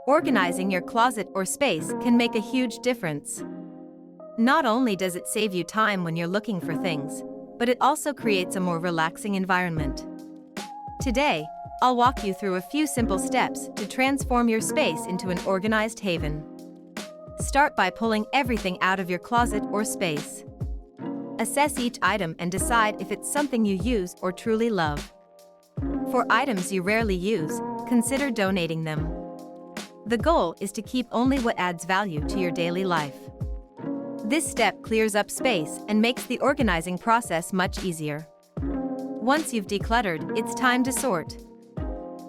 Organizing your closet or space can make a huge difference. Not only does it save you time when you're looking for things, but it also creates a more relaxing environment. Today, I'll walk you through a few simple steps to transform your space into an organized haven. Start by pulling everything out of your closet or space. Assess each item and decide if it's something you use or truly love. For items you rarely use, consider donating them. The goal is to keep only what adds value to your daily life. This step clears up space and makes the organizing process much easier. Once you've decluttered, it's time to sort.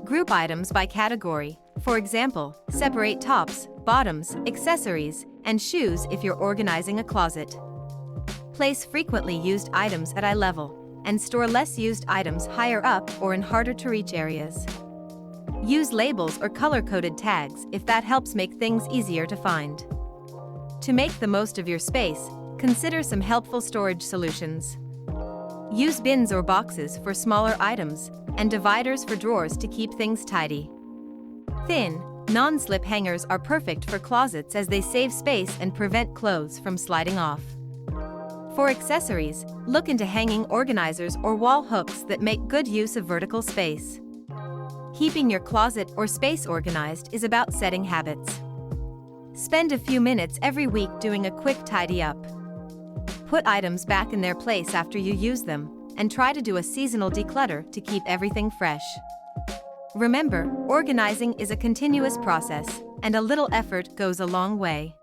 Group items by category. For example, separate tops, bottoms, accessories, and shoes if you're organizing a closet. Place frequently used items at eye level, and store less used items higher up or in harder-to-reach areas. Use labels or color-coded tags if that helps make things easier to find. To make the most of your space, consider some helpful storage solutions. Use bins or boxes for smaller items, and dividers for drawers to keep things tidy. Thin, non-slip hangers are perfect for closets as they save space and prevent clothes from sliding off. For accessories, look into hanging organizers or wall hooks that make good use of vertical space. Keeping your closet or space organized is about setting habits. Spend a few minutes every week doing a quick tidy up. Put items back in their place after you use them, and try to do a seasonal declutter to keep everything fresh. Remember, organizing is a continuous process, and a little effort goes a long way.